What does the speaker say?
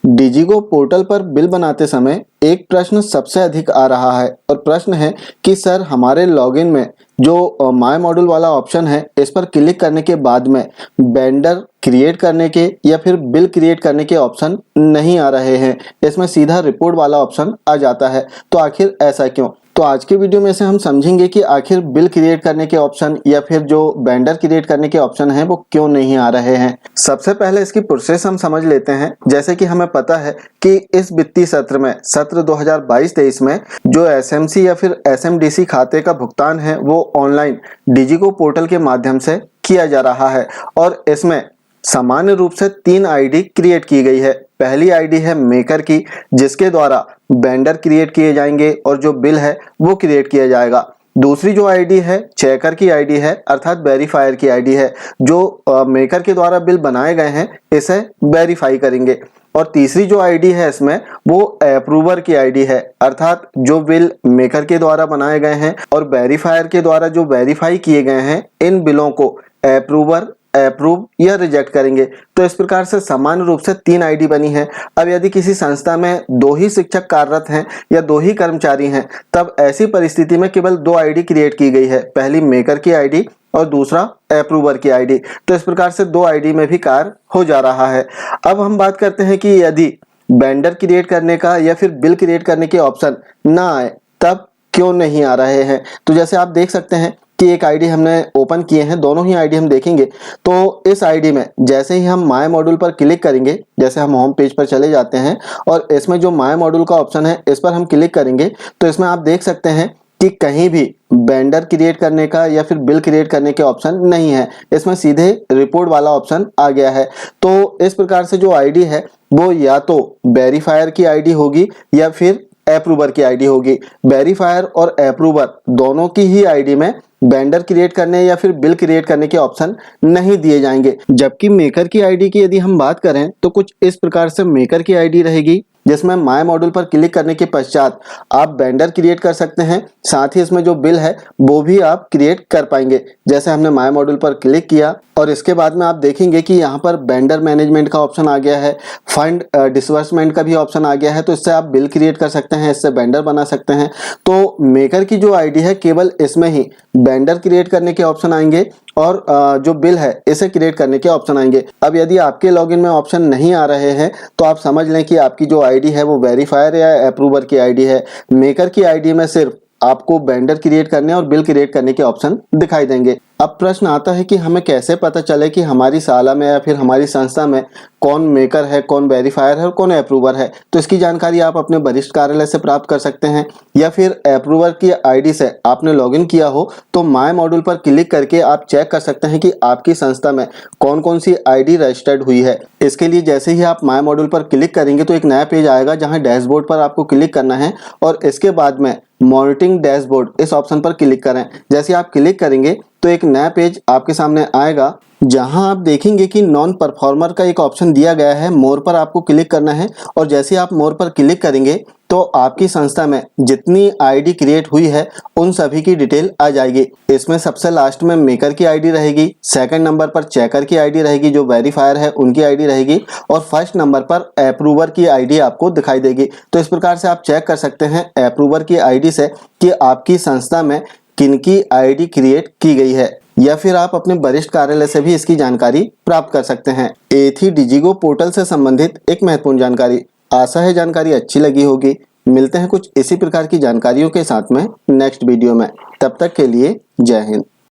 डिजिगो portal पर bill बनाते समय एक प्रश्न सबसे अधिक आ रहा है और प्रश्न है कि सर हमारे लॉगिन में जो माय मॉड्यूल वाला ऑप्शन है इस पर क्लिक करने के बाद में वेंडर क्रिएट करने के या फिर बिल क्रिएट करने के ऑप्शन नहीं आ रहे हैं, इसमें सीधा रिपोर्ट वाला ऑप्शन आ जाता है। तो आखिर ऐसा क्यों? तो आज के वीडियो में से हम समझेंगे कि आखिर बिल क्रिएट करने के ऑप्शन या फिर जो वेंडर क्रिएट करने के ऑप्शन हैं वो क्यों नहीं आ रहे हैं। सबसे पहले इसकी प्रोसेस हम समझ लेते हैं। जैसे कि हमें पता है कि इस वित्तीय सत्र में सत्र 2022-23 में जो एसएमसी या फिर एसएमडीसी खाते का भुगतान है वो ऑनलाइन डिजिगो पोर्टल के माध्यम से किया जा रहा है और इसमें सामान्य रूप से 3 आईडी क्रिएट की गई है। पहली आईडी है मेकर की, जिसके द्वारा वेंडर क्रिएट किए जाएंगे और जो बिल है वो क्रिएट किया जाएगा। दूसरी जो आईडी है चेकर की आईडी है, अर्थात वेरीफायर की आईडी है, जो मेकर के द्वारा बिल बनाए गए हैं इसे वेरीफाई करेंगे। और तीसरी जो आईडी है इसमें वो अप्रूवर की आईडी है, अर्थात जो बिल मेकर के द्वारा बनाए गए हैं और वेरीफायर के द्वारा जो वेरीफाई किए गए हैं इन बिलों को अप्रूवर, अप्रूव या रिजेक्ट करेंगे। तो इस प्रकार से सामान्य रूप से 3 आईडी बनी है। अब यदि किसी संस्था में 2 ही शिक्षक कार्यरत हैं या 2 ही कर्मचारी हैं, तब ऐसी परिस्थिति में केवल 2 आईडी क्रिएट की गई है, पहली मेकर की आईडी और दूसरा अप्रूवर की आईडी। तो इस प्रकार से 2 आईडी में भी कार्य हो जा रहा है। अब हम बात करते हैं कि यदि वेंडर क्रिएट करने का या फिर बिल क्रिएट करने के ऑप्शन ना आए तब क्यों नहीं आ रहे हैं। तो जैसे आप देख सकते हैं कि एक आईडी हमने ओपन किए हैं, दोनों ही आईडी हम देखेंगे। तो इस आईडी में जैसे ही हम माय मॉड्यूल पर क्लिक करेंगे, जैसे हम होम पेज पर चले जाते हैं और इसमें जो माय मॉड्यूल का ऑप्शन है इस पर हम क्लिक करेंगे तो इसमें आप देख सकते हैं कि कहीं भी वेंडर क्रिएट करने का या फिर बिल क्रिएट करने के ऑप्शन नहीं है, इसमें सीधे रिपोर्ट वाला ऑप्शन आ गया है। तो इस प्रकार से जो आईडी है वो या तो वेरीफायर की आईडी होगी या फिर अप्रूवर की आईडी होगी। वेरीफायर और अप्रूवर दोनों की ही आईडी में वेंडर क्रिएट करने या फिर बिल क्रिएट करने के ऑप्शन नहीं दिए जाएंगे। जबकि मेकर की आईडी की यदि हम बात करें तो कुछ इस प्रकार से मेकर की आईडी रहेगी, जिसमें माय मॉड्यूल पर क्लिक करने के पश्चात आप वेंडर क्रिएट कर सकते हैं, साथ ही इसमें जो बिल है वो भी आप क्रिएट कर पाएंगे। जैसे हमने माय मॉड्यूल पर क्लिक किया और इसके बाद में आप देखेंगे कि यहाँ पर वेंडर मैनेजमेंट का ऑप्शन आ गया है, फंड डिसबर्समेंट का भी ऑप्शन आ गया है। तो इससे आप बिल क्रिएट कर सकते हैं, इससे वेंडर बना सकते हैं। तो मेकर की जो आईडी है केवल इसमें ही वेंडर क्रिएट करने के ऑप्शन आएंगे और जो बिल है इसे क्रिएट करने के ऑप्शन आएंगे। अब यदि आपके लॉगिन में ऑप्शन नहीं आ रहे हैं तो आप समझ लें कि आपकी जो आईडी है वो वेरीफायर या अप्रूवर की आईडी है। मेकर की आईडी में सिर्फ आपको वेंडर क्रिएट करने और बिल क्रिएट करने के ऑप्शन दिखाई देंगे। अब प्रश्न आता है कि हमें कैसे पता चले कि हमारी शाला में या फिर हमारी संस्था में कौन मेकर है, कौन वेरीफायर है और कौन अप्रूवर है। तो इसकी जानकारी आप अपने वरिष्ठ कार्यालय से प्राप्त कर सकते हैं या फिर अप्रूवर की आईडी से आपने लॉगिन किया हो तो माय मॉड्यूल पर क्लिक करके आप चेक कर सकते हैं कि आपकी संस्था में कौन कौन सी आईडी रजिस्टर्ड हुई है। इसके लिए जैसे ही आप माय मॉड्यूल पर क्लिक करेंगे तो एक नया पेज आएगा जहां डैशबोर्ड पर आपको क्लिक करना है और इसके बाद में मॉनिटरिंग डैशबोर्ड इस ऑप्शन पर क्लिक करें। जैसे आप क्लिक करेंगे तो एक नया पेज आपके सामने आएगा जहां आप देखेंगे कि नॉन परफॉर्मर का एक ऑप्शन दिया गया है। मोर पर आपको क्लिक करना है और जैसे आप मोर पर क्लिक करेंगे तो आपकी संस्था में जितनी आईडी क्रिएट हुई है उन सभी की डिटेल आ जाएगी। इसमें सबसे लास्ट में मेकर की आईडी रहेगी, सेकंड नंबर पर चेकर की आईडी रहेगी, जो वेरीफायर है उनकी आईडी रहेगी और फर्स्ट नंबर पर अप्रूवर की आईडी आपको दिखाई देगी। तो इस प्रकार से आप चेक कर सकते हैं अप्रूवर की आईडी से कि आपकी संस्था में किनकी आईडी क्रिएट की गई है, या फिर आप अपने वरिष्ठ कार्यालय से भी इसकी जानकारी प्राप्त कर सकते हैं। ये थी डिजिगो पोर्टल से संबंधित एक महत्वपूर्ण जानकारी। आशा है जानकारी अच्छी लगी होगी। मिलते हैं कुछ इसी प्रकार की जानकारियों के साथ में नेक्स्ट वीडियो में। तब तक के लिए जय हिंद।